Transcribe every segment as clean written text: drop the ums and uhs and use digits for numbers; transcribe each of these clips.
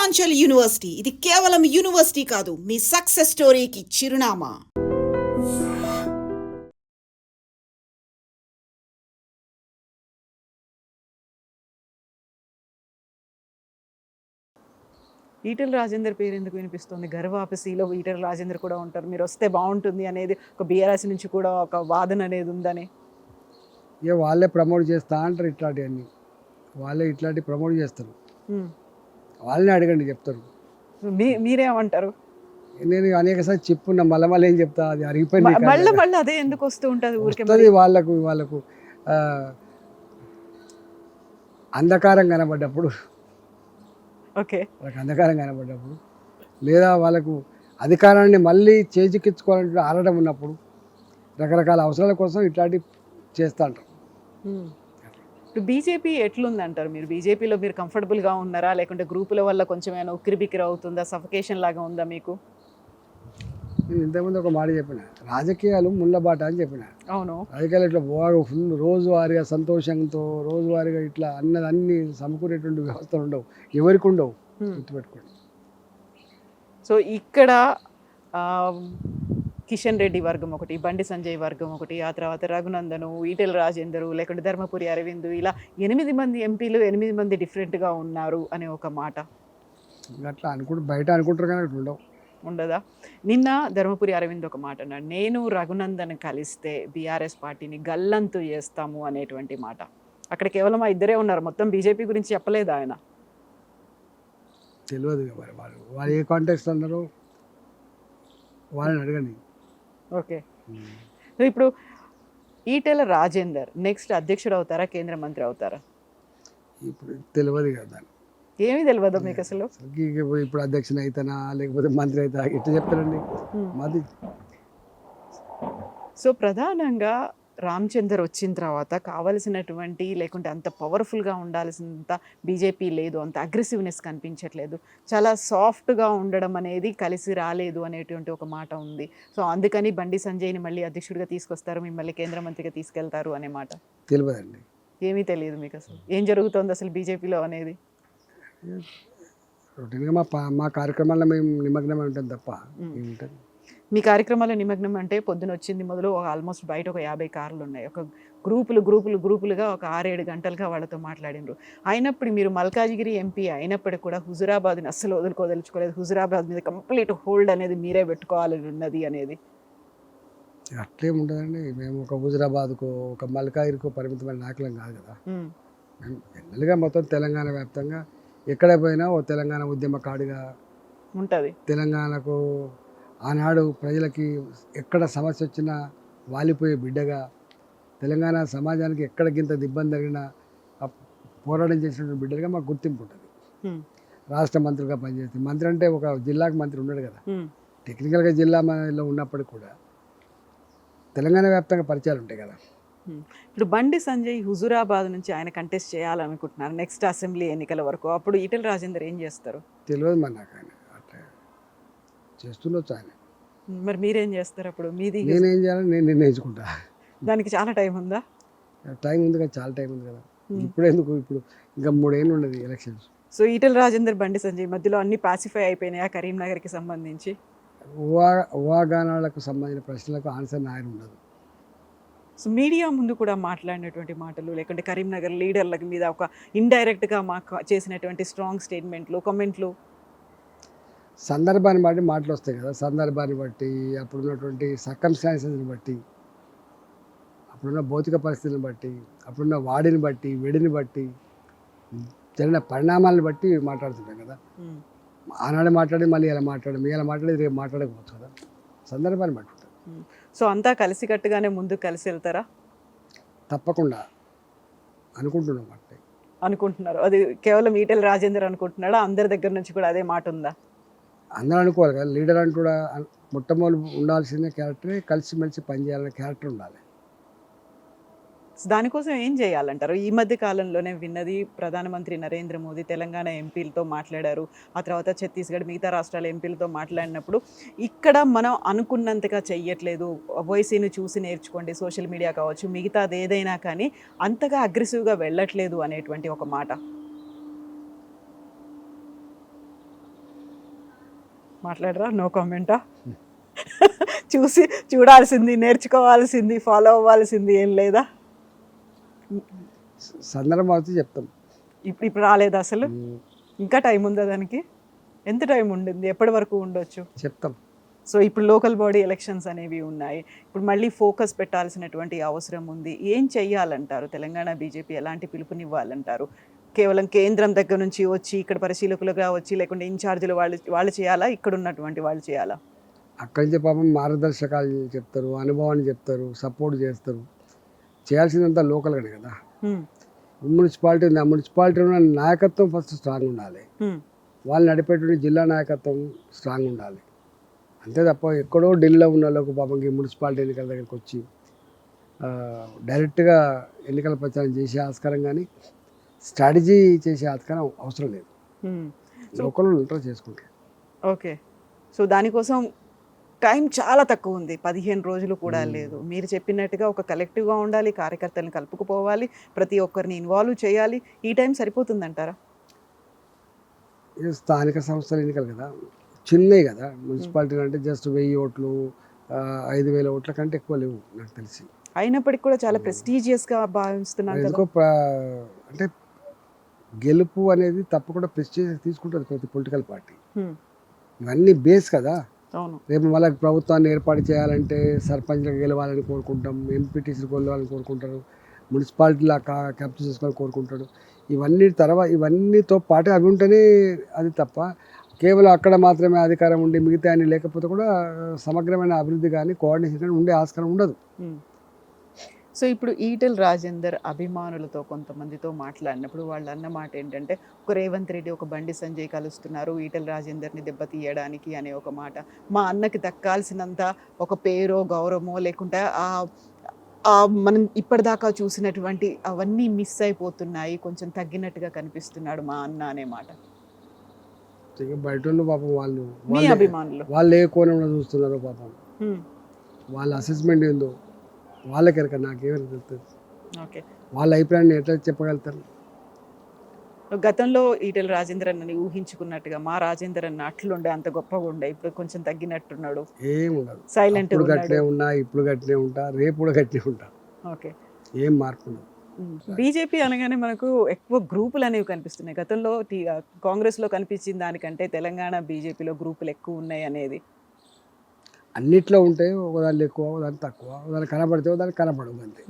Purvanchal university ఇది కేవలం university కాదు, మీ సక్సెస్ స్టోరీకి చిరునామా. ఈటెల రాజేందర్ పేరు ఎందుకు వినిపిస్తుంది? గర్వాపసిలో ఈటెల రాజేందర్ కూడా ఉంటారు, మీరు వస్తే బాగుంటుంది అనేది ఒక బీఆర్ఎస్ నుంచి కూడా ఒక వాదన అనేది ఉందని. ఇక వాళ్ళే ప్రమోట్ చేస్తా అంటారు, ఇట్లాంటివన్నీ వాళ్ళే ఇట్లాంటి ప్రమోట్ చేస్తారు. వాళ్ళని అడగండి, చెప్తారు. మీరేమంటారు? నేను అనేకసారి చెప్పున్నా, మళ్ళీ ఏం చెప్తా, అది అరిగిపోయింది. మళ్ళీ అదే ఎందుకు వస్తూ ఉంటుంది ఊరికే? వాళ్ళకు అంధకారం కనబడ్డప్పుడు, ఓకే, వాళ్ళకి అంధకారం కనబడ్డప్పుడు, లేదా వాళ్ళకు అధికారాన్ని మళ్ళీ చేజిక్కించుకోవాలంటే ఆడడం ఉన్నప్పుడు, రకరకాల అవసరాల కోసం ఇట్లాంటివి చేస్తూ ఉంటారు. ఇప్పుడు బీజేపీ ఎట్లుంది అంటారు మీరు? బీజేపీలో మీరు కంఫర్టబుల్గా ఉన్నారా, లేకుంటే గ్రూపుల వల్ల కొంచెం ఏమైనా ఉక్కిరిబిక్కిరి అవుతుందా, సఫకేషన్ లాగా ఉందా మీకు? నేను ఇంతకుముందు ఒక మాట చెప్పిన, రాజకీయాలు ముళ్ళబాట అని చెప్పిన. అవును, రాజకీయాలు ఇట్లా బాగా ఫుల్ రోజువారీగా సంతోషంతో రోజువారీగా ఇట్లా అన్ని సమకూరేటువంటి వ్యవస్థలు ఉండవు, ఎవరికి ఉండవు, గుర్తుపెట్టుకోండి. సో ఇక్కడ కిషన్ రెడ్డి వర్గం ఒకటి, బండి సంజయ్ వర్గం ఒకటి, ఆ తర్వాత రఘునందను, ఈటెల రాజేందరు, లేకుంటే ధర్మపురి అరవింద్, ఇలా 8 మంది ఎంపీలు 8 మంది డిఫరెంట్గా ఉన్నారు అనే ఒక మాట. అట్లా బయట అనుకుంటారు కానీ అట్లా ఉండదా? నిన్న ధర్మపురి అరవింద్ ఒక మాట అన్నాడు, నేను రఘునందన్ కలిస్తే బీఆర్ఎస్ పార్టీని గల్లంతు చేస్తాము అనేటువంటి మాట. అక్కడ కేవలం ఆ ఇద్దరే ఉన్నారు, మొత్తం బీజేపీ గురించి చెప్పలేదు ఆయన. తెలియదు మరి వాళ్ళు ఏ కాంటాక్ట్స్ అన్నారో వాళ్ళని అడగండి. ఓకే, సో ఇప్పుడు ఈటెల రాజేందర్ నెక్స్ట్ అధ్యక్షుడు అవుతారా, కేంద్ర మంత్రి అవుతారా? ఇప్పుడు తెలియదు కదా, ఏమీ తెలియదు మీకు అసలు. ఇప్పుడు అధ్యక్షుని అయితేనా లేకపోతే మంత్రి అవుతా ఇట్లా చెప్తారండి మాది. సో ప్రధానంగా రామచందర్ వచ్చిన తర్వాత కావలసినటువంటి, లేకుంటే అంత పవర్ఫుల్గా ఉండాల్సినంత బీజేపీ లేదు, అంత అగ్రెసివ్నెస్ కనిపించట్లేదు, చాలా సాఫ్ట్గా ఉండడం అనేది కలిసి రాలేదు అనేటువంటి ఒక మాట ఉంది. సో అందుకని బండి సంజయ్ని మళ్ళీ అధ్యక్షుడిగా తీసుకొస్తారు, మిమ్మల్ని కేంద్ర మంత్రిగా తీసుకెళ్తారు అనే మాట. తెలియదండి, ఏమీ తెలియదు మీకు అసలు ఏం జరుగుతుంది అసలు బీజేపీలో అనేది? రొటీన్గా మా కార్యక్రమాల్లో మేము నిమగ్నమై ఉంటాం తప్ప ఏముంటుంది. మీ కార్యక్రమాల నిమగ్నం అంటే పొద్దున వచ్చింది మొదలు ఆల్మోస్ట్ బయట ఒక 50 కార్లు ఉన్నాయి, ఒక గ్రూపులుగా ఒక 6-7 గంటలుగా వాళ్ళతో మాట్లాడినారు. అయినప్పుడు మీరు మల్కాజిగిరి ఎంపీ అయినప్పటికీ కూడా హుజురాబాద్ని అస్సలు వదులుకోదలుచుకోలేదు, హుజురాబాద్ మీద కంప్లీట్ హోల్డ్ అనేది మీరే పెట్టుకోవాలని ఉన్నది అనేది. అట్లేం ఉండదండి, మేము ఒక హుజురాబాద్కో ఒక మల్కాజిగిరికో పరిమితమైన నాయకులం కాదు కదా. మేము జనరల్గా మొత్తం తెలంగాణ వ్యాప్తంగా ఎక్కడ పోయినా ఓ తెలంగాణ ఉద్యమకాడిగా ఉంటుంది. తెలంగాణకు ఆనాడు ప్రజలకి ఎక్కడ సమస్య వచ్చినా వాలిపోయే బిడ్డగా, తెలంగాణ సమాజానికి ఎక్కడ గింత ఇబ్బంది జరిగినా పోరాటం చేసినటువంటి బిడ్డగా మాకు గుర్తింపు ఉంటుంది. రాష్ట్ర మంత్రిగా పనిచేస్తే, మంత్రి అంటే ఒక జిల్లాకు మంత్రి ఉన్నాడు కదా, టెక్నికల్గా జిల్లాలో ఉన్నప్పటికీ కూడా తెలంగాణ వ్యాప్తంగా పరిచయాలు ఉంటాయి కదా. ఇప్పుడు బండి సంజయ్ హుజురాబాద్ నుంచి ఆయన కంటెస్ట్ చేయాలనుకుంటున్నారు నెక్స్ట్ అసెంబ్లీ ఎన్నికల వరకు, అప్పుడు ఈటెల రాజేందర్ ఏం చేస్తారు? తెలియదు మరి నాకు, ఆయన అట్లా చేస్తుండొచ్చు ఆయన. మరి మీరేం చేస్తారు అప్పుడు? మీది నేనేం చేయాలని నేను నిర్ణయించుకుంటా. దానికి చాలా టైం ఉందా? టైం ఉంది కదా, చాలా టైం ఉంది కదా. ఇప్పుడు ఎందుకు, ఇప్పుడు ఇంకా 3 ఏళ్ళు ఉండదు ఎలక్షన్స్. సో ఈటెల రాజేందర్ బండి సంజయ్ మధ్యలో అన్ని పాసిఫై అయిపోయినాయా కరీంనగర్కి సంబంధించి? ఊహాగానాలకు సంబంధించిన ప్రశ్నలకు ఆన్సర్ ఆయన ఉండదు. సో మీడియా ముందు కూడా మాట్లాడినటువంటి మాటలు, లేకుంటే కరీంనగర్ లీడర్ల మీద ఒక ఇండైరెక్ట్గా మాకు చేసినటువంటి స్ట్రాంగ్ స్టేట్మెంట్లు, కామెంట్లు, సందర్భాన్ని బట్టి మాటలు వస్తాయి కదా. సందర్భాన్ని బట్టి, అప్పుడున్నటువంటి సర్కమ్స్టాన్సెస్ని బట్టి, అప్పుడున్న భౌతిక పరిస్థితిని బట్టి, అప్పుడున్న వాడిని బట్టి, వెడిని బట్టి, జరిగిన పరిణామాలను బట్టి మాట్లాడుతుంటాం కదా. ఆనాడు మాట్లాడి మళ్ళీ ఇలా మాట్లాడేది రేపు మాట్లాడకపోవచ్చు కదా, సందర్భాన్ని బట్టి ఉంటుంది. సో అంతా కలిసికట్టుగానే ముందుకు కలిసి వెళ్తారా? తప్పకుండా అనుకుంటున్నారు. అది కేవలం ఈటెల రాజేందర్ అనుకుంటున్నాడా? అందరి దగ్గర నుంచి కూడా అదే మాట ఉందా? అందరూ అనుకోవాలి కదా, లీడర్ అంటూ కూడా మొట్టమొదటి ఉండాల్సిన క్యారెక్టరే కలిసిమెలిసి పనిచేయాలనే క్యారెక్టర్ ఉండాలి. దానికోసం ఏం చేయాలంటారు? ఈ మధ్య కాలంలోనే విన్నది, ప్రధానమంత్రి నరేంద్ర మోదీ తెలంగాణ ఎంపీలతో మాట్లాడారు, ఆ తర్వాత ఛత్తీస్గఢ్ మిగతా రాష్ట్రాల ఎంపీలతో మాట్లాడినప్పుడు ఇక్కడ మనం అనుకున్నంతగా చెయ్యట్లేదు, ఓవైసీని చూసి నేర్చుకోండి, సోషల్ మీడియా కావచ్చు మిగతాది ఏదైనా కానీ అంతగా అగ్రెసివ్గా వెళ్ళట్లేదు అనేటువంటి ఒక మాట. మాట్లాడరా? నో కామెంటా? చూడాల్సింది, నేర్చుకోవాల్సింది, ఫాలో అవ్వాల్సింది ఏం లేదా? సందర్భం అయితే చెప్తాం. ఇప్పుడు రాలేదా అసలు? ఇంకా టైం ఉందా దానికి? ఎంత టైం ఉండింది? ఎప్పటి వరకు ఉండొచ్చు? చెప్తాం. సో ఇప్పుడు లోకల్ బాడీ ఎలక్షన్స్ అనేవి ఉన్నాయి. ఇప్పుడు మళ్ళీ ఫోకస్ పెట్టాల్సినటువంటి అవసరం ఉంది. ఏం చెయ్యాలంటారు? తెలంగాణ బీజేపీ ఎలాంటి పిలుపునివ్వాలంటారు? కేవలం కేంద్రం దగ్గర నుంచి వచ్చి ఇక్కడ పరిశీలకులుగా వచ్చి, లేకుంటే ఇన్ఛార్జీలు వాళ్ళు చేయాలా? ఇక్కడ ఉన్నటువంటి వాళ్ళు చేయాలా? అక్కడి నుంచి పాపం మార్గదర్శకాలు చెప్తారు, అనుభవాన్ని చెప్తారు, సపోర్ట్ చేస్తారు. చేయాల్సిందంతా లోకల్గానే కదా. మున్సిపాలిటీ ఉంది, ఆ మున్సిపాలిటీ ఉన్న నాయకత్వం ఫస్ట్ స్ట్రాంగ్ ఉండాలి. వాళ్ళు నడిపేటువంటి జిల్లా నాయకత్వం స్ట్రాంగ్ ఉండాలి. అంతే తప్ప ఎక్కడో ఢిల్లీలో ఉన్న వాళ్ళకు పాపం ఈ మున్సిపాలిటీ ఎన్నికల దగ్గరికి వచ్చి డైరెక్ట్గా ఎన్నికల ప్రచారం చేసే ఆస్కారం కానీ స్ట్రాటజీ చేసే ఆస్కారం అవసరం లేదు. లోకల్ ఇంటర్ చేసుకుంటారు. ఓకే. సో దానికోసం టైం చాలా తక్కువ ఉంది. 15 రోజులు కూడా లేదు. మీరు చెప్పినట్టుగా ఒక కలెక్టివ్గా ఉండాలి, కార్యకర్తలను కలుపుకుపోవాలి, ప్రతి ఒక్కరిని ఇన్వాల్వ్ చేయాలి. ఈ టైం సరిపోతుందంటారా? స్థానిక సంస్థల ఎన్నికలు కదా, చిన్నవి కదా. మున్సిపాలిటీలు అంటే జస్ట్ 1000 ఓట్లు 5000 ఓట్ల కంటే ఎక్కువ లేవు నాకు తెలిసి. అయినప్పటికీ కూడా చాలా ప్రెస్టీజియస్గా భావిస్తున్నారు. ఎందుకో అంటే గెలుపు అనేది తప్పకుండా ప్రెస్టీజియస్ తీసుకుంటుంది ప్రతి పొలిటికల్ పార్టీ. ఇవన్నీ బేస్ కదా. అవును. రేపు వాళ్ళకి ప్రభుత్వాన్ని ఏర్పాటు చేయాలంటే సర్పంచ్లకు గెలవాలని కోరుకుంటాం, ఎంపీటీసీలకు గెలవాలని కోరుకుంటారు, మున్సిపాలిటీలా క్యాప్చర్ చేసుకోవాలని కోరుకుంటాడు. ఇవన్నీతో పాటు అవి ఉంటేనే అది తప్ప కేవలం అక్కడ మాత్రమే అధికారం ఉండి మిగతా అన్ని లేకపోతే కూడా సమగ్రమైన అభివృద్ధి కానీ కోఆర్డినేషన్ కానీ ఉండే ఆస్కారం ఉండదు. సో ఇప్పుడు ఈటెల రాజేందర్ అభిమానులతో కొంతమందితో మాట్లాడినప్పుడు వాళ్ళు అన్న మాట ఏంటంటే, ఒక రేవంత్ రెడ్డి, ఒక బండి సంజయ్ కలుస్తున్నారు ఈటెల రాజేందర్ని దెబ్బతీయడానికి అనే ఒక మాట. మా అన్నకి దక్కాల్సినంత ఒక పేరో గౌరవమో లేకుంటే మనం ఇప్పటిదాకా చూసినటువంటి అవన్నీ మిస్ అయిపోతున్నాయి, కొంచెం తగ్గినట్టుగా కనిపిస్తున్నాడు మా అన్న అనే మాట. బయట పాపం మీ అభిమానులు వాళ్ళు ఏ కోణంలో చూస్తున్నారో పాపం, వాళ్ళ అసెస్మెంట్ ఏందో వాళ్ళకెరక, నాకేమైనా తెలుస్తుంది. ఓకే. వాళ్ళ అభిప్రాయాన్ని ఎట్లా చెప్పగలుగుతారు? గతంలో ఈటెల రాజేందర్ అన్నని ఊహించుకున్నట్టుగా మా రాజేందర్ అన్న అట్లుండే, అంత గొప్పగా ఉండే, ఇప్పుడు కొంచెం తగ్గినట్టున్నాడు. ఏముండదు, సైలెంట్ గట్టినే ఉన్నా, ఇప్పుడు గట్టినే ఉంటా, రేపు కూడా గట్టినే ఉంటా. ఓకే. ఏం మార్పు ఉండదు. బీజేపీ అనగానే మనకు ఎక్కువ గ్రూపులు అనేవి కనిపిస్తున్నాయి. గతంలో కాంగ్రెస్లో కనిపించిన దానికంటే తెలంగాణ బీజేపీలో గ్రూపులు ఎక్కువ ఉన్నాయి అనేది. అన్నిట్లో ఉంటాయి, ఒకదాని ఎక్కువ ఒకదాని తక్కువ, ఒకదాని కనబడితే ఒకదాని కనబడదు అంతే.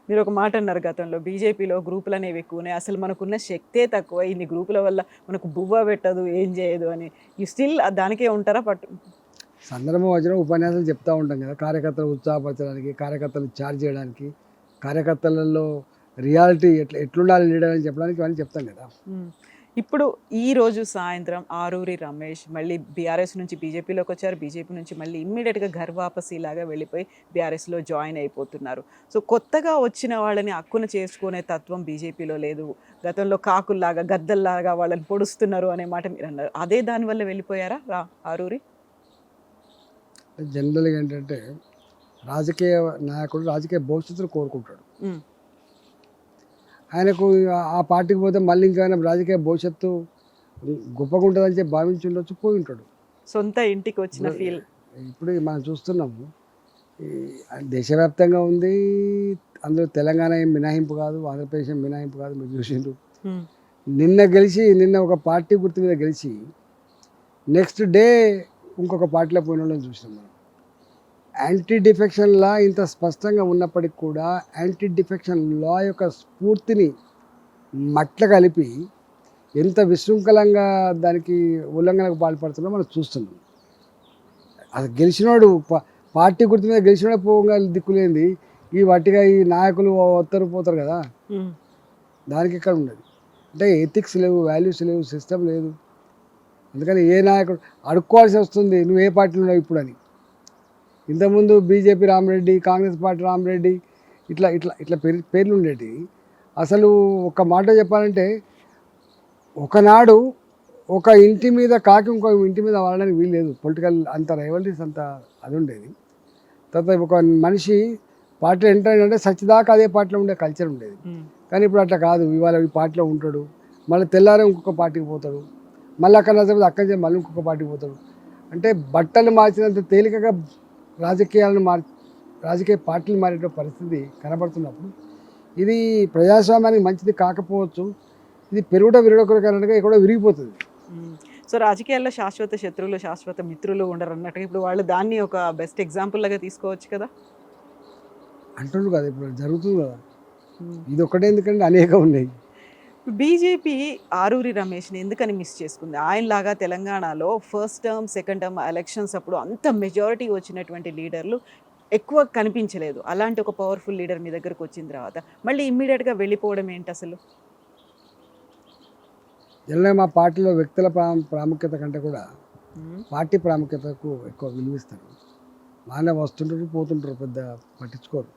మీరు ఒక మాట అన్నారు, గతంలో బీజేపీలో గ్రూపులు అనేవి ఎక్కువ ఉన్నాయి, అసలు మనకున్న శక్తే తక్కువ, ఇన్ని గ్రూపుల వల్ల మనకు బువ్వ పెట్టదు, ఏం చేయదు అని. యూ స్టిల్ దానికే ఉంటారా? సందర్భం వచ్చిన ఉపన్యాసాలు చెప్తూ ఉంటాం కదా, కార్యకర్తలు ఉత్సాహపరచడానికి, కార్యకర్తలు ఛార్జ్ చేయడానికి, కార్యకర్తలలో రియాలిటీ ఎట్లుండాలి లీడర్ అని చెప్పడానికి ఇవన్నీ చెప్తాం కదా. ఇప్పుడు ఈరోజు సాయంత్రం ఆరూరి రమేష్ మళ్ళీ బీఆర్ఎస్ నుంచి బీజేపీలోకి వచ్చారు, బీజేపీ నుంచి మళ్ళీ ఇమ్మీడియట్గా ఘర్వాపసీలాగా వెళ్ళిపోయి బీఆర్ఎస్లో జాయిన్ అయిపోతున్నారు. సో కొత్తగా వచ్చిన వాళ్ళని హక్కున చేసుకునే తత్వం బీజేపీలో లేదు. గతంలో కాకుల్లాగా గద్దల్లాగా వాళ్ళని పొడుస్తున్నారు అనే మాట మీరు అన్నారు. అదే దానివల్ల వెళ్ళిపోయారా ఆరూరి? జనరల్గా ఏంటంటే రాజకీయ నాయకుడు రాజకీయ భవిష్యత్తును కోరుకుంటాడు. ఆయనకు ఆ పార్టీకి పోతే మళ్ళీ ఇంకా రాజకీయ భవిష్యత్తు గొప్పగా ఉంటుందని చెప్పి భావించి ఉండొచ్చు, పోయి ఉంటాడు. సొంత ఇంటికి వచ్చిన ఫీల్. ఇప్పుడు మనం చూస్తున్నాము, దేశవ్యాప్తంగా ఉంది, అందులో తెలంగాణ ఏం మినహాయింపు కాదు, ఆంధ్రప్రదేశ్ ఏం మినహాయింపు కాదు. మీరు చూసిండ్రు, నిన్న ఒక పార్టీ గుర్తు మీద గెలిచి నెక్స్ట్ డే ఇంకొక పార్టీలో పోయిన వాళ్ళని చూసినాం మనం. యాంటీ డిఫెక్షన్ లా ఇంత స్పష్టంగా ఉన్నప్పటికీ కూడా యాంటీ డిఫెక్షన్ లా యొక్క స్ఫూర్తిని మట్ల కలిపి ఎంత విశృంఖలంగా దానికి ఉల్లంఘనకు పాల్పడుతుందో మనం చూస్తున్నాం. అది గెలిచినోడు పార్టీ గుర్తు మీద గెలిచినోడే పోగా దిక్కులేంది, ఈ వట్టిగా ఈ నాయకులు వస్తారు పోతారు కదా, దానికి ఎక్కడ ఉండదు. అంటే ఎథిక్స్ లేవు, వాల్యూస్ లేవు, సిస్టమ్ లేదు. అందుకని ఏ నాయకుడు అడుక్కోవాల్సి వస్తుంది, నువ్వు ఏ పార్టీలో ఉన్నావు ఇప్పుడు అని. ఇంతకుముందు బీజేపీ రామరెడ్డి, కాంగ్రెస్ పార్టీ రామరెడ్డి, ఇట్లా ఇట్లా ఇట్లా పేర్లు ఉండేవి. అసలు ఒక మాట చెప్పాలంటే, ఒకనాడు ఒక ఇంటి మీద కాకి ఇంకో ఇంటి మీద వాడడానికి వీలు లేదు. పొలిటికల్ అంత రైవల్రీస్ అంత అది ఉండేది. తర్వాత ఒక మనిషి పార్టీలో ఎంటర్ అయిందంటే సచ్చిదాకా అదే పార్టీలో ఉండే కల్చర్ ఉండేది. కానీ ఇప్పుడు అట్లా కాదు. ఇవాళ ఈ పార్టీలో ఉంటాడు, మళ్ళీ తెల్లారే ఇంకొక పార్టీకి పోతాడు, మళ్ళీ అక్కడ నచ్చకపోతే అక్కడి నుంచి మళ్ళీ ఇంకొక పార్టీకి పోతాడు. అంటే బట్టలు మార్చినంత తేలికగా రాజకీయ పార్టీలు మారే పరిస్థితి కనబడుతున్నప్పుడు ఇది ప్రజాస్వామ్యానికి మంచిది కాకపోవచ్చు. ఇది విరగొక కారణంగా ఇక్కడ విరిగిపోతుంది. సో రాజకీయాల్లో శాశ్వత శత్రువులు శాశ్వత మిత్రులు ఉండరు అన్నట్టుగా ఇప్పుడు వాళ్ళు దాన్ని ఒక బెస్ట్ ఎగ్జాంపుల్ లాగా తీసుకోవచ్చు కదా. అంటుండ్రు కదా, ఇప్పుడు జరుగుతుంది కదా. ఇది ఒకటే ఎందుకంటే అనేక ఉన్నాయి. బీజేపీ ఆరూరి రమేష్ని ఎందుకని మిస్ చేసుకుంది? ఆయనలాగా తెలంగాణలో first term second term elections అప్పుడు అంత మెజారిటీ వచ్చినటువంటి లీడర్లు ఎక్కువ కనిపించలేదు. అలాంటి ఒక పవర్ఫుల్ లీడర్ మీ దగ్గరకు వచ్చిన తర్వాత మళ్ళీ ఇమ్మీడియట్గా వెళ్ళిపోవడం ఏంటి అసలు? ఇలా మా పార్టీలో వ్యక్తుల ప్రాముఖ్యత కంటే కూడా పార్టీ ప్రాముఖ్యతకు ఎక్కువ విలువిస్తారు. బాగానే వస్తుంటారు పోతుంటారు, పెద్ద పట్టించుకోరు.